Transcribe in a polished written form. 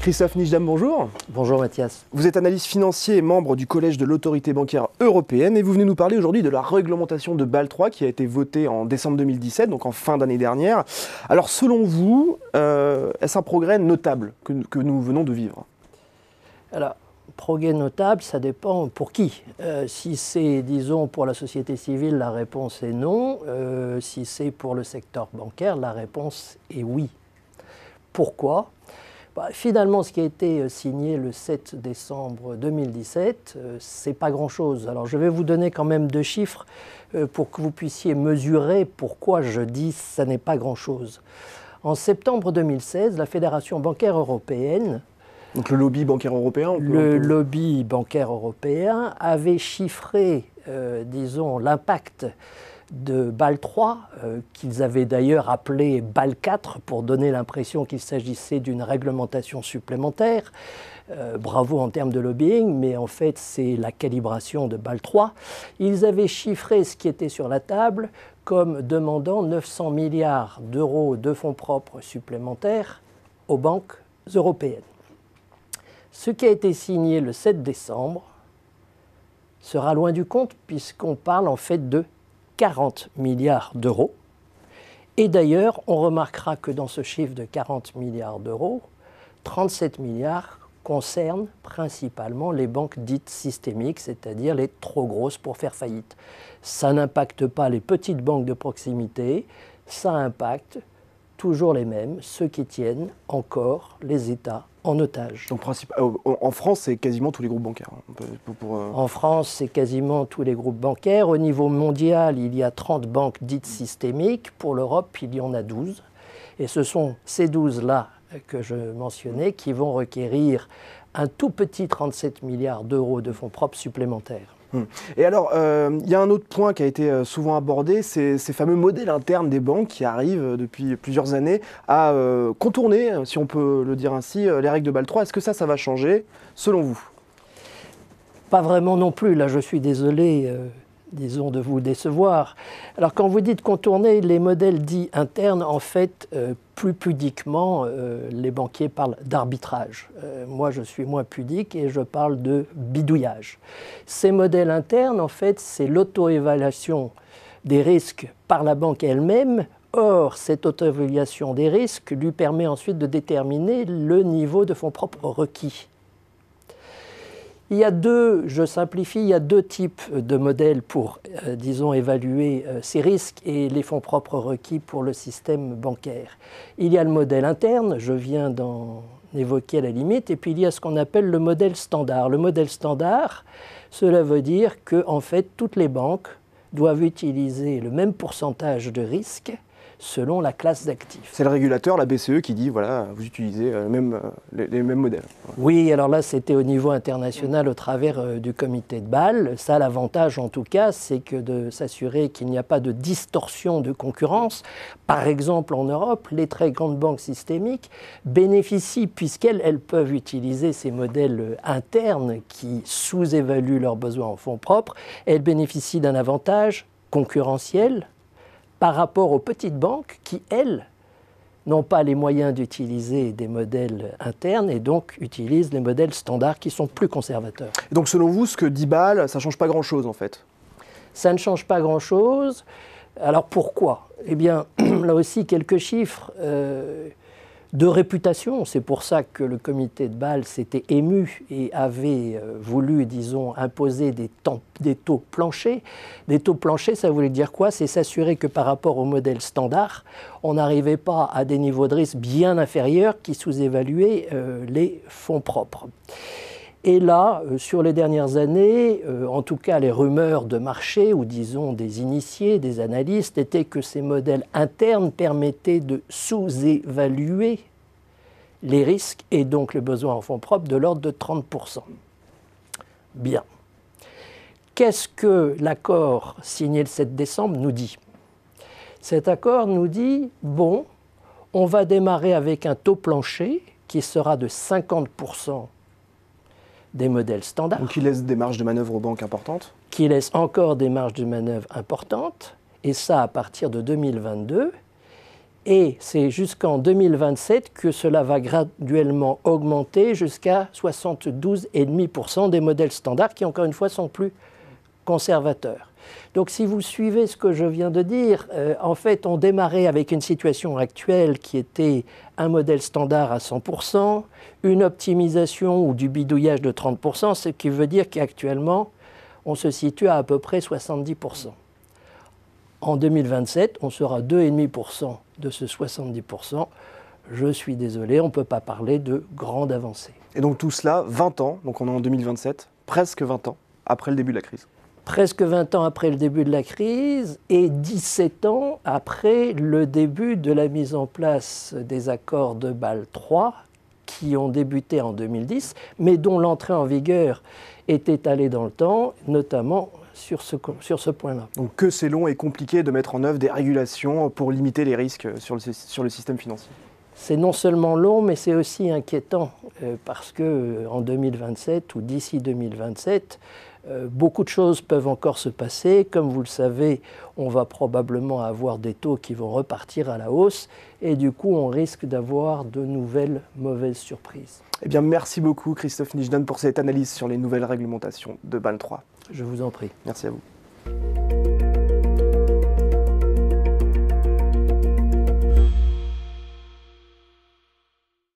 Christophe Nijdam, bonjour. Bonjour Mathias. Vous êtes analyste financier et membre du Collège de l'Autorité bancaire européenne et vous venez nous parler aujourd'hui de la réglementation de Bâle III qui a été votée en décembre 2017, donc en fin d'année dernière. Alors selon vous, est-ce un progrès notable que nous venons de vivre? Alors, progrès notable, ça dépend pour qui. Si c'est, disons, pour la société civile, la réponse est non. Si c'est pour le secteur bancaire, la réponse est oui. Pourquoi ? Finalement, ce qui a été signé le 7 décembre 2017, c'est pas grand-chose. Alors, je vais vous donner quand même deux chiffres pour que vous puissiez mesurer pourquoi je dis que ça n'est pas grand-chose. En septembre 2016, la Fédération bancaire européenne, donc le lobby bancaire européen, lobby bancaire européen avait chiffré, disons, l'impact de Bâle III, qu'ils avaient d'ailleurs appelé Bâle IV pour donner l'impression qu'il s'agissait d'une réglementation supplémentaire. Bravo en termes de lobbying, mais en fait c'est la calibration de Bâle III. Ils avaient chiffré ce qui était sur la table comme demandant 900 milliards d'euros de fonds propres supplémentaires aux banques européennes. Ce qui a été signé le 7 décembre sera loin du compte puisqu'on parle en fait de 40 milliards d'euros. Et d'ailleurs, on remarquera que dans ce chiffre de 40 milliards d'euros, 37 milliards concernent principalement les banques dites systémiques, c'est-à-dire les trop grosses pour faire faillite. Ça n'impacte pas les petites banques de proximité, ça impacte toujours les mêmes, ceux qui tiennent encore les États en otage. Donc, en France, c'est quasiment tous les groupes bancaires. En France, c'est quasiment tous les groupes bancaires. Au niveau mondial, il y a 30 banques dites systémiques. Pour l'Europe, il y en a 12. Et ce sont ces 12-là que je mentionnais qui vont requérir un tout petit 37 milliards d'euros de fonds propres supplémentaires. Et alors, il y a un autre point qui a été souvent abordé, c'est ces fameux modèles internes des banques qui arrivent depuis plusieurs années à contourner, si on peut le dire ainsi, les règles de Bâle III. Est-ce que ça va changer, selon vous? Pas vraiment non plus. Là, je suis désolé, disons, de vous décevoir. Alors, quand vous dites contourner les modèles dits internes, en fait, plus pudiquement, les banquiers parlent d'arbitrage. Moi, je suis moins pudique et je parle de bidouillage. Ces modèles internes, en fait, c'est l'auto-évaluation des risques par la banque elle-même. Or, cette auto-évaluation des risques lui permet ensuite de déterminer le niveau de fonds propres requis. Il y a je simplifie, il y a deux types de modèles pour, disons, évaluer ces risques et les fonds propres requis pour le système bancaire. Il y a le modèle interne, je viens d'en évoquer à la limite, et puis il y a ce qu'on appelle le modèle standard. Le modèle standard, cela veut dire que, en fait, toutes les banques doivent utiliser le même pourcentage de risque selon la classe d'actifs. C'est le régulateur, la BCE, qui dit, voilà, vous utilisez les mêmes modèles. Oui, alors là, c'était au niveau international au travers du comité de Bâle. Ça, l'avantage, en tout cas, c'est que de s'assurer qu'il n'y a pas de distorsion de concurrence. Par exemple, en Europe, les très grandes banques systémiques bénéficient, puisqu'elles peuvent utiliser ces modèles internes qui sous-évaluent leurs besoins en fonds propres, elles bénéficient d'un avantage concurrentiel par rapport aux petites banques qui, elles, n'ont pas les moyens d'utiliser des modèles internes et donc utilisent les modèles standards qui sont plus conservateurs. Et donc selon vous, ce que dit Bâle, ça ne change pas grand-chose en fait? Ça ne change pas grand-chose. Alors pourquoi? Eh bien, là aussi, quelques chiffres de réputation. C'est pour ça que le comité de Bâle s'était ému et avait voulu, disons, imposer des taux planchers. Des taux planchers, ça voulait dire quoi? C'est s'assurer que par rapport au modèle standard, on n'arrivait pas à des niveaux de risque bien inférieurs qui sous-évaluaient les fonds propres. Et là, sur les dernières années, en tout cas les rumeurs de marché, ou disons des initiés, des analystes, étaient que ces modèles internes permettaient de sous-évaluer les risques et donc le besoin en fonds propres de l'ordre de 30%. Bien. Qu'est-ce que l'accord signé le 7 décembre nous dit? Cet accord nous dit, bon, on va démarrer avec un taux plancher qui sera de 50% des modèles standards. Donc qui laisse des marges de manœuvre aux banques importantes? Qui laisse encore des marges de manœuvre importantes, et ça à partir de 2022. Et c'est jusqu'en 2027 que cela va graduellement augmenter jusqu'à 72,5% des modèles standards qui, encore une fois, sont plus conservateurs. Donc si vous suivez ce que je viens de dire, en fait, on démarrait avec une situation actuelle qui était un modèle standard à 100%, une optimisation ou du bidouillage de 30%, ce qui veut dire qu'actuellement, on se situe à peu près 70%. En 2027, on sera 2,5% de ce 70%. Je suis désolé, on ne peut pas parler de grande avancée. Et donc tout cela, 20 ans, donc on est en 2027, presque 20 ans après le début de la crise. Presque 20 ans après le début de la crise et 17 ans après le début de la mise en place des accords de Bâle III qui ont débuté en 2010, mais dont l'entrée en vigueur est étalée dans le temps, notamment sur ce point-là. Donc que c'est long et compliqué de mettre en œuvre des régulations pour limiter les risques sur le système financier. C'est non seulement long, mais c'est aussi inquiétant parce qu'en 2027 ou d'ici 2027, beaucoup de choses peuvent encore se passer. Comme vous le savez, on va probablement avoir des taux qui vont repartir à la hausse et du coup, on risque d'avoir de nouvelles mauvaises surprises. Eh bien, merci beaucoup Christophe Nijdan pour cette analyse sur les nouvelles réglementations de Bâle III. Je vous en prie. Merci à vous.